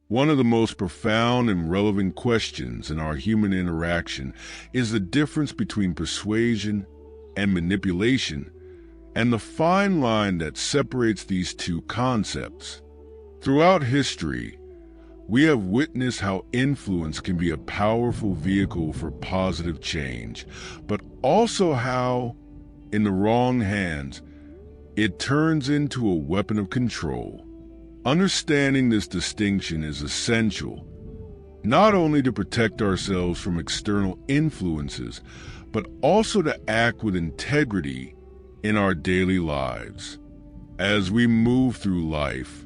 One of the most profound and relevant questions in our human interaction is the difference between persuasion and manipulation, and the fine line that separates these two concepts. Throughout history, we have witnessed how influence can be a powerful vehicle for positive change, but also how, in the wrong hands, it turns into a weapon of control. Understanding this distinction is essential, not only to protect ourselves from external influences, but also to act with integrity in our daily lives. As we move through life,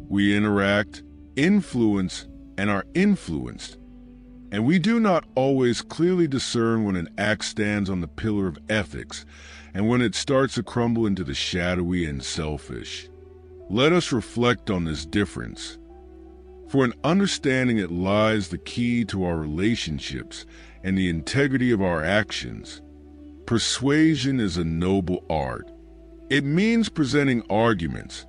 we interact, influence, and are influenced, and we do not always clearly discern when an act stands on the pillar of ethics and when it starts to crumble into the shadowy and selfish. Let us reflect on this difference. For in understanding it lies the key to our relationships and the integrity of our actions. Persuasion is a noble art. It means presenting arguments,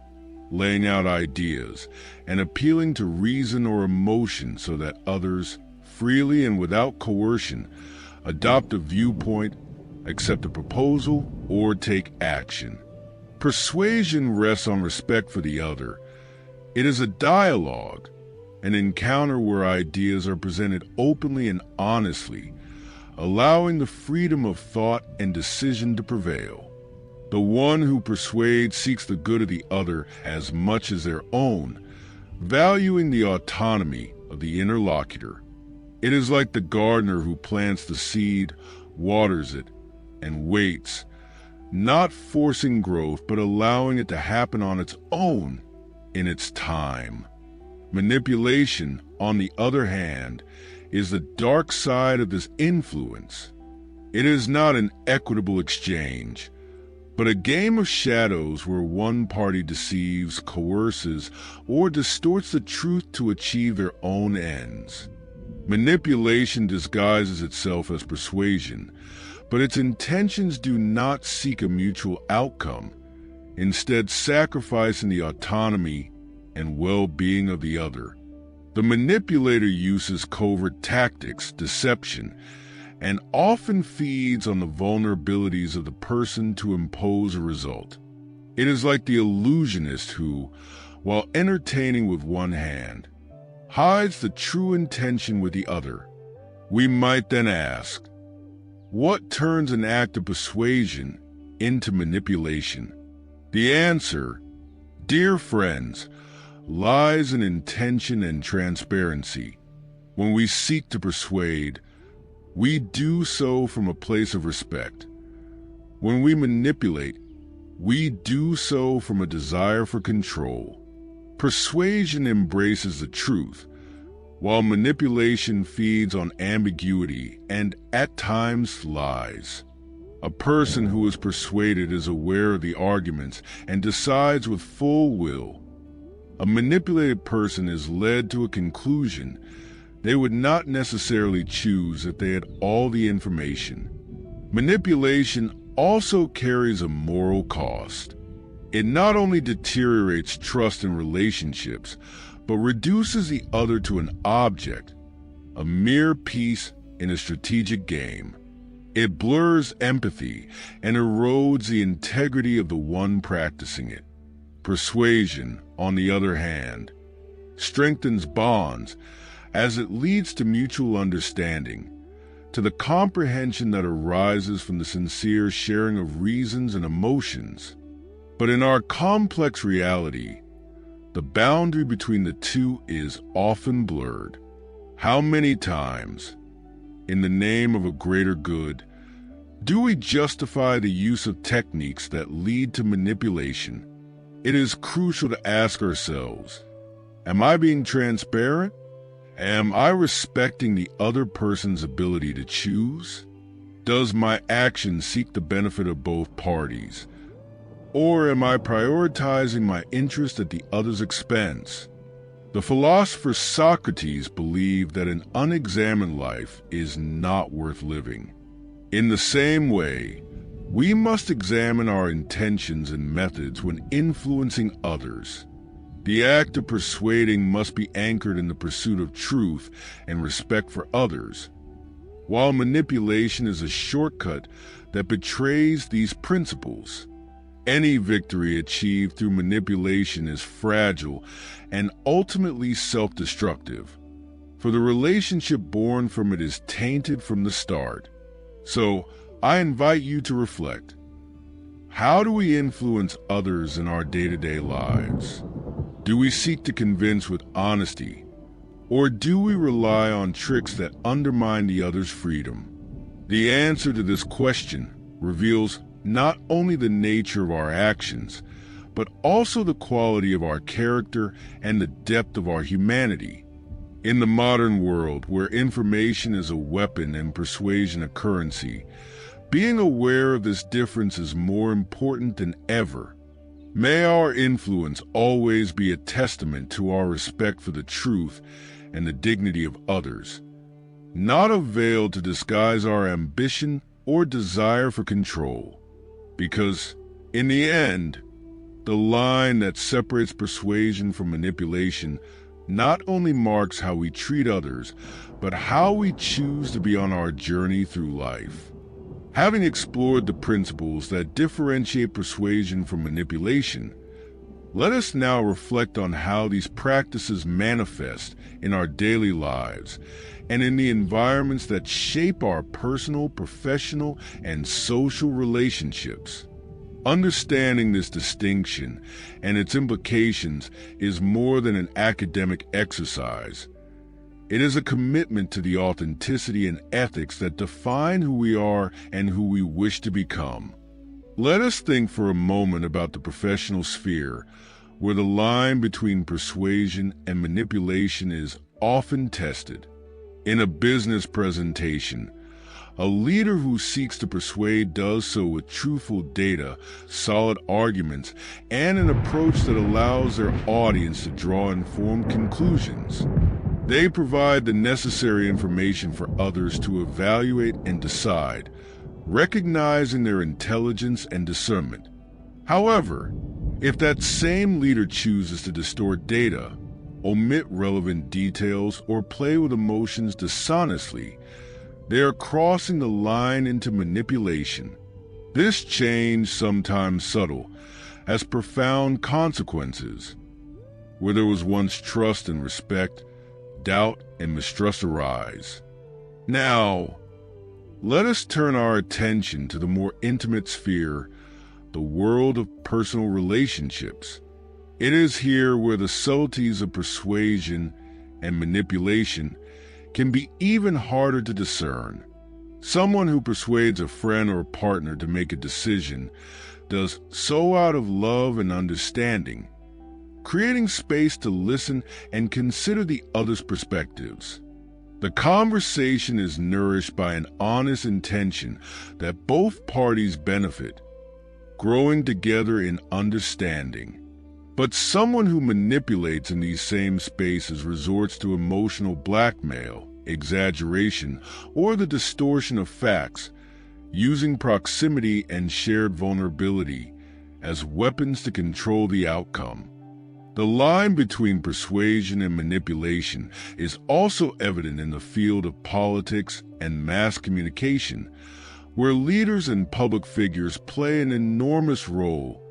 laying out ideas, and appealing to reason or emotion so that others, freely and without coercion, adopt a viewpoint, accept a proposal, or take action. Persuasion rests on respect for the other. It is a dialogue, an encounter where ideas are presented openly and honestly, allowing the freedom of thought and decision to prevail. The one who persuades seeks the good of the other as much as their own, valuing the autonomy of the interlocutor. It is like the gardener who plants the seed, waters it, and waits, not forcing growth, but allowing it to happen on its own in its time. Manipulation, on the other hand, is the dark side of this influence. It is not an equitable exchange, but a game of shadows where one party deceives, coerces, or distorts the truth to achieve their own ends. Manipulation disguises itself as persuasion, but its intentions do not seek a mutual outcome, instead sacrificing the autonomy and well-being of the other. The manipulator uses covert tactics, deception, and often feeds on the vulnerabilities of the person to impose a result. It is like the illusionist who, while entertaining with one hand, hides the true intention with the other. We might then ask, what turns an act of persuasion into manipulation? The answer, dear friends, lies in intention and transparency. When we seek to persuade, we do so from a place of respect. When we manipulate, we do so from a desire for control. Persuasion embraces the truth, while manipulation feeds on ambiguity and, at times, lies. A person who is persuaded is aware of the arguments and decides with full will. A manipulated person is led to a conclusion they would not necessarily choose if they had all the information. Manipulation also carries a moral cost. It not only deteriorates trust in relationships, but reduces the other to an object, a mere piece in a strategic game. It blurs empathy and erodes the integrity of the one practicing it. Persuasion, on the other hand, strengthens bonds as it leads to mutual understanding, to the comprehension that arises from the sincere sharing of reasons and emotions. But in our complex reality, the boundary between the two is often blurred. How many times, in the name of a greater good, do we justify the use of techniques that lead to manipulation? It is crucial to ask ourselves, am I being transparent? Am I respecting the other person's ability to choose? Does my action seek the benefit of both parties? Or am I prioritizing my interest at the other's expense? The philosopher Socrates believed that an unexamined life is not worth living. In the same way, we must examine our intentions and methods when influencing others. The act of persuading must be anchored in the pursuit of truth and respect for others, while manipulation is a shortcut that betrays these principles. Any victory achieved through manipulation is fragile and ultimately self-destructive, for the relationship born from it is tainted from the start. So, I invite you to reflect. How do we influence others in our day-to-day lives? Do we seek to convince with honesty, or do we rely on tricks that undermine the other's freedom? The answer to this question reveals not only the nature of our actions, but also the quality of our character and the depth of our humanity. In the modern world, where information is a weapon and persuasion a currency, being aware of this difference is more important than ever. May our influence always be a testament to our respect for the truth and the dignity of others, not a veil to disguise our ambition or desire for control. Because, in the end, the line that separates persuasion from manipulation not only marks how we treat others, but how we choose to be on our journey through life. Having explored the principles that differentiate persuasion from manipulation, let us now reflect on how these practices manifest in our daily lives and in the environments that shape our personal, professional, and social relationships. Understanding this distinction and its implications is more than an academic exercise. It is a commitment to the authenticity and ethics that define who we are and who we wish to become. Let us think for a moment about the professional sphere, where the line between persuasion and manipulation is often tested. In a business presentation, a leader who seeks to persuade does so with truthful data, solid arguments, and an approach that allows their audience to draw informed conclusions. They provide the necessary information for others to evaluate and decide, recognizing their intelligence and discernment. However, if that same leader chooses to distort data, omit relevant details, or play with emotions dishonestly, they are crossing the line into manipulation. This change, sometimes subtle, has profound consequences. Where there was once trust and respect, doubt and mistrust arise. Now, let us turn our attention to the more intimate sphere, the world of personal relationships. It is here where the subtleties of persuasion and manipulation can be even harder to discern. Someone who persuades a friend or a partner to make a decision does so out of love and understanding, creating space to listen and consider the other's perspectives. The conversation is nourished by an honest intention that both parties benefit, growing together in understanding. But someone who manipulates in these same spaces resorts to emotional blackmail, exaggeration, or the distortion of facts, using proximity and shared vulnerability as weapons to control the outcome. The line between persuasion and manipulation is also evident in the field of politics and mass communication, where leaders and public figures play an enormous role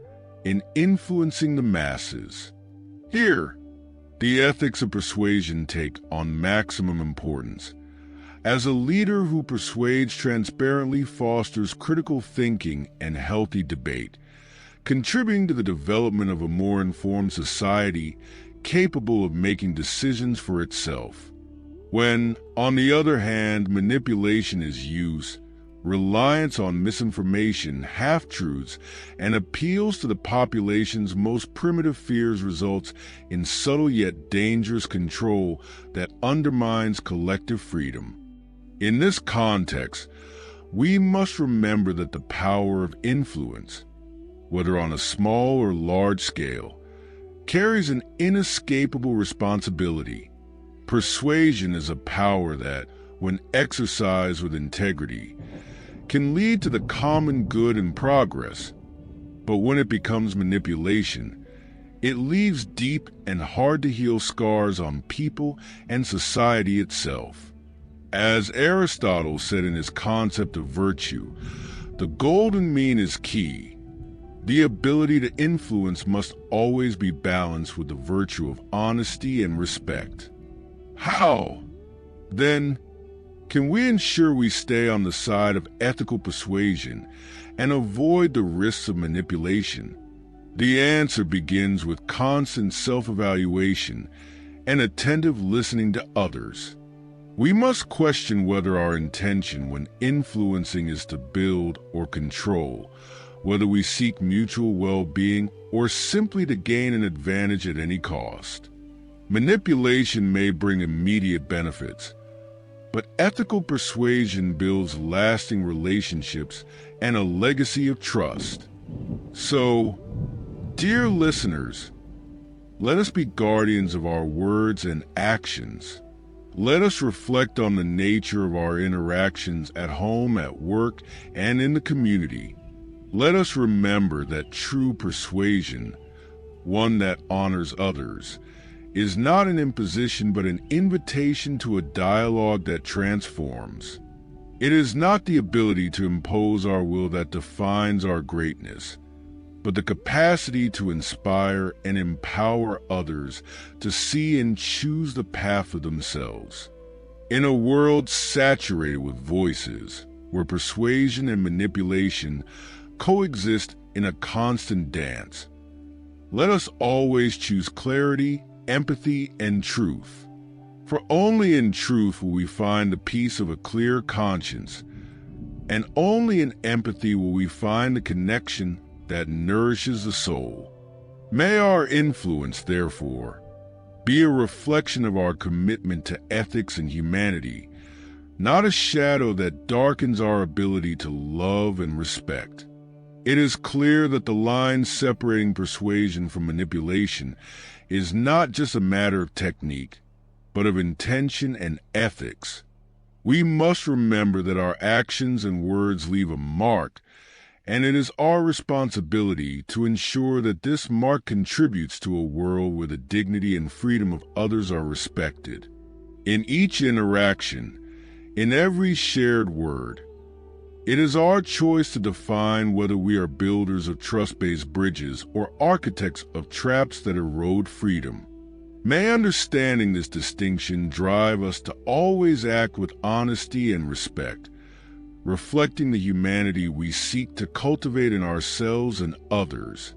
in influencing the masses. Here, the ethics of persuasion take on maximum importance. As a leader who persuades transparently fosters critical thinking and healthy debate, contributing to the development of a more informed society capable of making decisions for itself. When, on the other hand, manipulation is used, reliance on misinformation, half-truths, and appeals to the population's most primitive fears results in subtle yet dangerous control that undermines collective freedom. In this context, we must remember that the power of influence, whether on a small or large scale, carries an inescapable responsibility. Persuasion is a power that, when exercised with integrity, can lead to the common good and progress, but when it becomes manipulation, It leaves deep and hard-to-heal scars on people and society itself. As Aristotle said in his concept of virtue, the golden mean is key. The ability to influence must always be balanced with the virtue of honesty and respect. How, then, can we ensure we stay on the side of ethical persuasion and avoid the risks of manipulation? The answer begins with constant self-evaluation and attentive listening to others. We must question whether our intention when influencing is to build or control, whether we seek mutual well-being or simply to gain an advantage at any cost. Manipulation may bring immediate benefits, but ethical persuasion builds lasting relationships and a legacy of trust. So, dear listeners, let us be guardians of our words and actions. Let us reflect on the nature of our interactions at home, at work, and in the community. Let us remember that true persuasion, one that honors others, is not an imposition but an invitation to a dialogue that transforms. It is not the ability to impose our will that defines our greatness, but the capacity to inspire and empower others to see and choose the path for themselves. In a world saturated with voices, where persuasion and manipulation coexist in a constant dance, let us always choose clarity, empathy, and truth. For only in truth will we find the peace of a clear conscience, and only in empathy will we find the connection that nourishes the soul. May our influence, therefore, be a reflection of our commitment to ethics and humanity, not a shadow that darkens our ability to love and respect. It is clear that the line separating persuasion from manipulation is not just a matter of technique, but of intention and ethics. We must remember that our actions and words leave a mark, and it is our responsibility to ensure that this mark contributes to a world where the dignity and freedom of others are respected. In each interaction, in every shared word, it is our choice to define whether we are builders of trust-based bridges or architects of traps that erode freedom. May understanding this distinction drive us to always act with honesty and respect, reflecting the humanity we seek to cultivate in ourselves and others.